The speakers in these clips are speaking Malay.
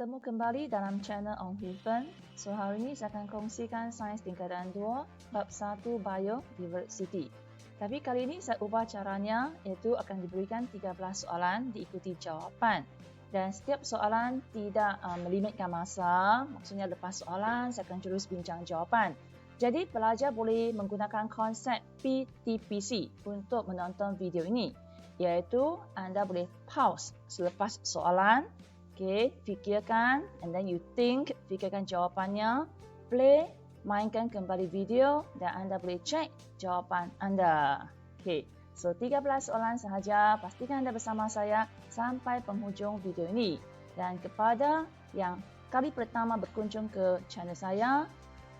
bertemu kembali dalam channel Ong Hui Fen. So, hari ini saya akan kongsikan sains tingkatan 2, bab 1 Biodiversity. Tapi kali ini saya ubah caranya, iaitu akan diberikan 13 soalan diikuti jawapan. Dan setiap soalan tidak melimitkan masa, maksudnya lepas soalan saya akan terus bincang jawapan. Jadi pelajar boleh menggunakan konsep PTPC untuk menonton video ini, iaitu anda boleh pause selepas soalan. Okay, fikirkan, and then you think, fikirkan jawapannya, play, mainkan kembali video dan anda boleh cek jawapan anda. Okay, so 13 soalan sahaja, pastikan anda bersama saya sampai penghujung video ini. Dan kepada yang kali pertama berkunjung ke channel saya,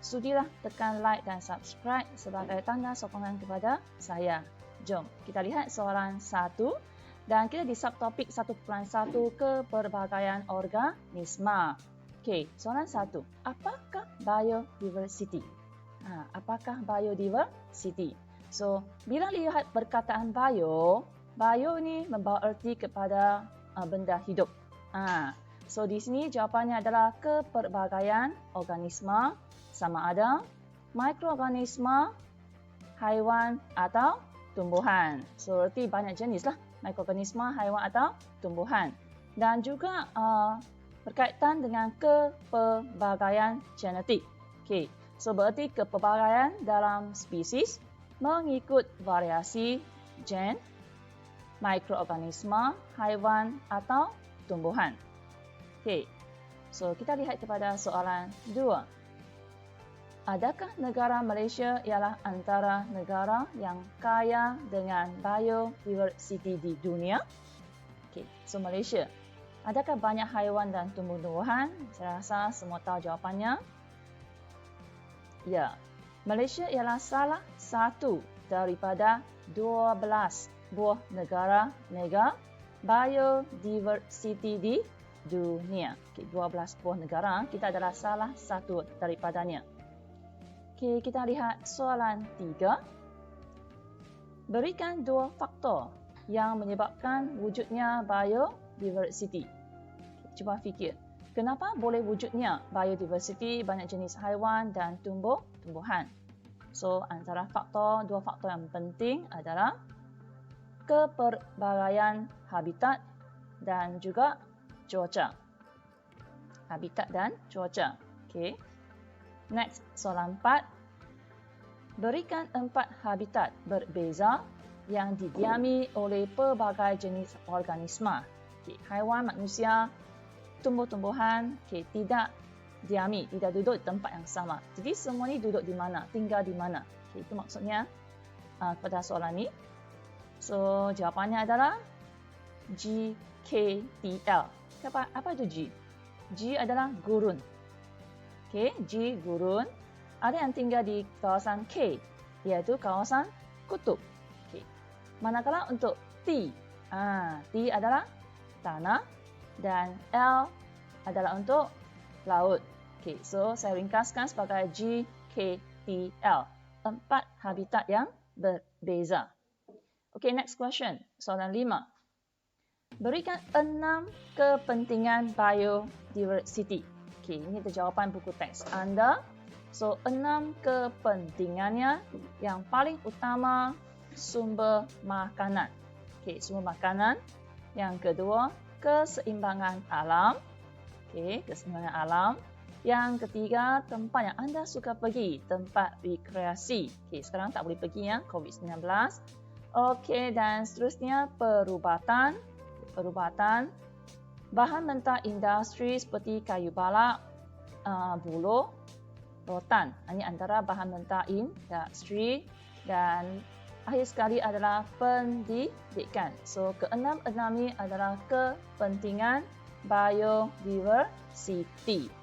sudilah tekan like dan subscribe sebagai tanda sokongan kepada saya. Jom kita lihat soalan 1. Dan kita di subtopik 1.1 keperbagaian organisma. Okey, soalan 1. Apakah biodiversity? Apakah biodiversity? So, bila lihat perkataan bio ni membawa erti kepada benda hidup. So, di sini jawapannya adalah keperbagaian organisma, sama ada mikroorganisma, haiwan atau tumbuhan. So, erti banyak jenis lah. Mikroorganisma, haiwan atau tumbuhan. Dan juga berkaitan dengan kepelbagaian genetik. Okay. So, berarti kepelbagaian dalam spesies mengikut variasi gen, mikroorganisma, haiwan atau tumbuhan. Okay. So, kita lihat kepada soalan 2. Adakah negara Malaysia ialah antara negara yang kaya dengan biodiversity di dunia? Okay, so Malaysia. Adakah banyak haiwan dan tumbuh-tumbuhan? Saya rasa semua tahu jawapannya. Ya, Malaysia ialah salah satu daripada 12 buah negara mega biodiversity di dunia. Okay, 12 buah negara, kita adalah salah satu daripadanya. Okay, kita lihat soalan 3. Berikan 2 faktor yang menyebabkan wujudnya biodiversity. Cuba fikir, kenapa boleh wujudnya biodiversity, banyak jenis haiwan dan tumbuh-tumbuhan? So, antara 2 faktor yang penting adalah keperbagaian habitat dan juga cuaca. Habitat dan cuaca. Okay. Next, soalan 4. Berikan 4 habitat berbeza yang didiami oleh pelbagai jenis organisma. Okay, haiwan, manusia, tumbuh-tumbuhan tidak diami, tidak duduk di tempat yang sama. Jadi semua ni duduk di mana, tinggal di mana. Okay, itu maksudnya pada soalan ni. So, jawapannya adalah GKTL. Apa itu G? G adalah gurun. Okay, G gurun. Ada yang tinggal di kawasan K, iaitu kawasan kutub. Okay. Manakala untuk T, T adalah tanah dan L adalah untuk laut. Okay, so saya ringkaskan sebagai GKTL. 4 habitat yang berbeza. Okay, next question. Soalan 5. Berikan 6 kepentingan biodiversity. Okay, ini jawapan buku teks anda. So, 6 kepentingannya. Yang paling utama, sumber makanan. Okay, sumber makanan. Yang kedua, keseimbangan alam. Okay, keseimbangan alam. Yang ketiga, tempat yang anda suka pergi, tempat rekreasi. Okay, sekarang tak boleh pergi ya, COVID-19. Okay, dan seterusnya, perubatan. Bahan mentah industri seperti kayu balak, buloh, rotan. Ini antara bahan mentah industri. Dan akhir sekali adalah pendidikan. So, ke-6 ni adalah kepentingan biodiversity.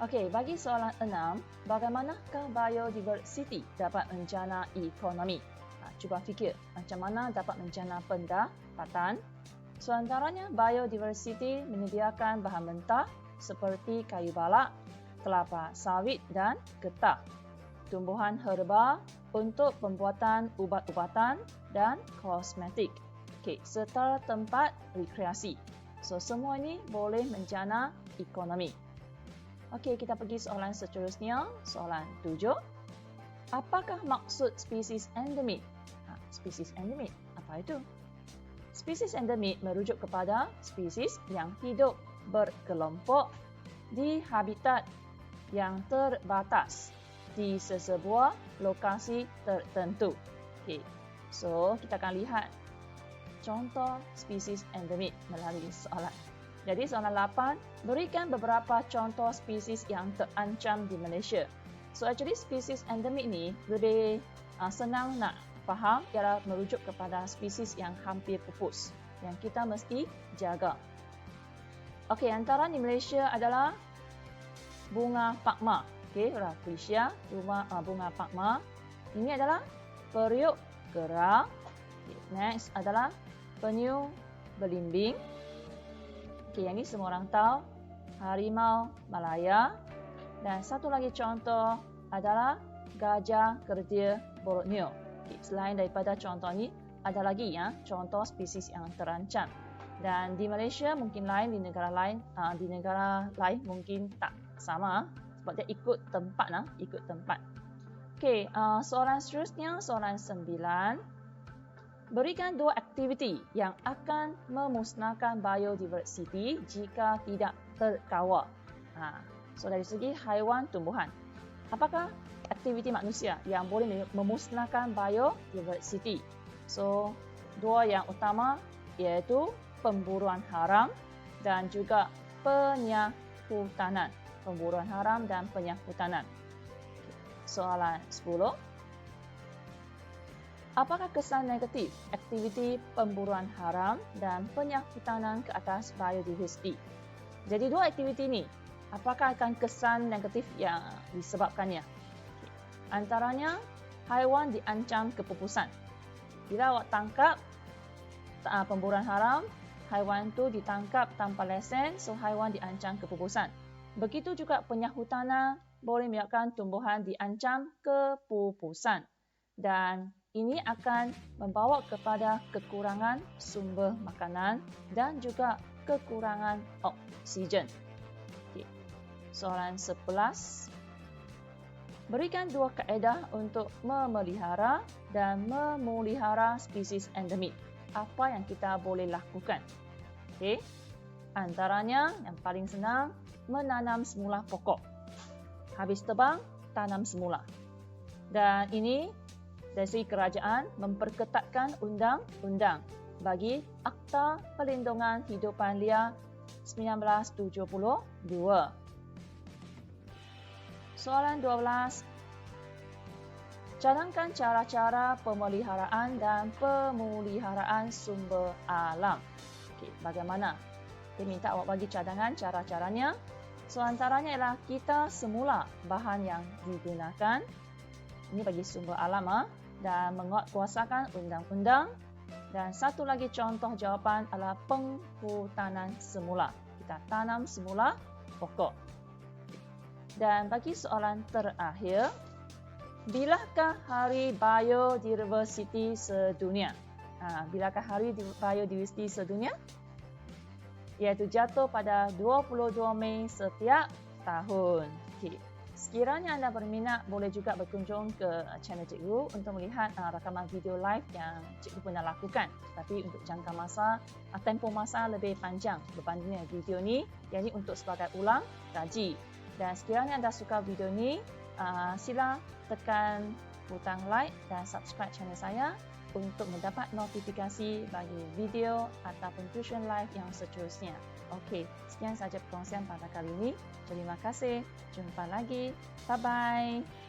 Okey, bagi soalan 6, bagaimanakah biodiversity dapat menjana ekonomi? Cuba fikir, macam mana dapat menjana pendapatan? So, antaranya biodiversity menyediakan bahan mentah seperti kayu balak, kelapa sawit dan getah. Tumbuhan herba untuk pembuatan ubat-ubatan dan kosmetik. Okay, serta tempat rekreasi. So, semua ini boleh menjana ekonomi. Okey, kita pergi soalan seterusnya. Soalan 7. Apakah maksud spesies endemik? Spesies endemik, apa itu? Spesies endemik merujuk kepada spesies yang hidup berkelompok di habitat yang terbatas di sesebuah lokasi tertentu. Okay. So, kita akan lihat contoh spesies endemik melalui soalan. Jadi, soalan 8, berikan beberapa contoh spesies yang terancam di Malaysia. So, actually spesies endemik ni lebih senang nak faham, ialah merujuk kepada spesies yang hampir pupus yang kita mesti jaga. Okey, antara di Malaysia adalah bunga pakma. Okey, Rafflesia, bunga pakma. Ini adalah periuk gerang. Okay, next adalah penyu belimbing. Okey, yang ini semua orang tahu. Harimau Malaya. Dan satu lagi contoh adalah gajah kerdia Borneo. Okay, selain daripada contoh ini, ada lagi contoh spesies yang terancam. Dan di Malaysia mungkin lain, di negara lain mungkin tak sama sebab dia ikut tempat ikut tempat. Okey, soalan seterusnya, soalan 9. Berikan 2 aktiviti yang akan memusnahkan biodiversiti jika tidak terkawal. So dari segi haiwan tumbuhan, apakah aktiviti manusia yang boleh memusnahkan biodiversiti? So, 2 yang utama iaitu pemburuan haram dan juga penyahutanan. Pemburuan haram dan penyahutanan. Soalan 10. Apakah kesan negatif aktiviti pemburuan haram dan penyahutanan ke atas biodiversiti? Jadi 2 aktiviti ini, apakah akan kesan negatif yang disebabkannya? Antaranya, haiwan diancam kepupusan. Bila awak tangkap pemburuan haram, haiwan itu ditangkap tanpa lesen, so haiwan diancam kepupusan. Begitu juga penyahutanan boleh menyebabkan tumbuhan diancam kepupusan. Dan ini akan membawa kepada kekurangan sumber makanan dan juga kekurangan oksigen. Okay. Soalan 11. Berikan 2 kaedah untuk memelihara dan memulihara spesies endemik. Apa yang kita boleh lakukan? Okay. Antaranya, yang paling senang, menanam semula pokok. Habis tebang, tanam semula. Dan ini dari segi kerajaan memperketatkan undang-undang bagi Akta Perlindungan Hidupan Liar 1972. Soalan 12. Cadangkan cara-cara pemeliharaan dan pemuliharaan sumber alam. Okey, bagaimana? Saya minta awak bagi cadangan cara-caranya. So, antaranya ialah kita semula bahan yang digunakan. Ini bagi sumber alam dan menguatkuasakan undang-undang. Dan satu lagi contoh jawapan adalah penghutanan semula. Kita tanam semula pokok. Dan bagi soalan terakhir, bilakah Hari Biodiversiti Sedunia? Bilakah Hari Biodiversiti Sedunia? Iaitu jatuh pada 22 Mei setiap tahun. Okay. Sekiranya anda berminat, boleh juga berkunjung ke channel Cikgu untuk melihat rakaman video live yang Cikgu pernah lakukan. Tapi untuk jangka masa, tempoh masa lebih panjang berbanding dengan video ni. Yang ini untuk sebagai ulang kaji. Dan sekiranya anda suka video ni, sila tekan butang like dan subscribe channel saya untuk mendapat notifikasi bagi video ataupun tuition live yang seterusnya. Okey, sekian sahaja perkongsian pada kali ini. Terima kasih. Jumpa lagi. Bye-bye.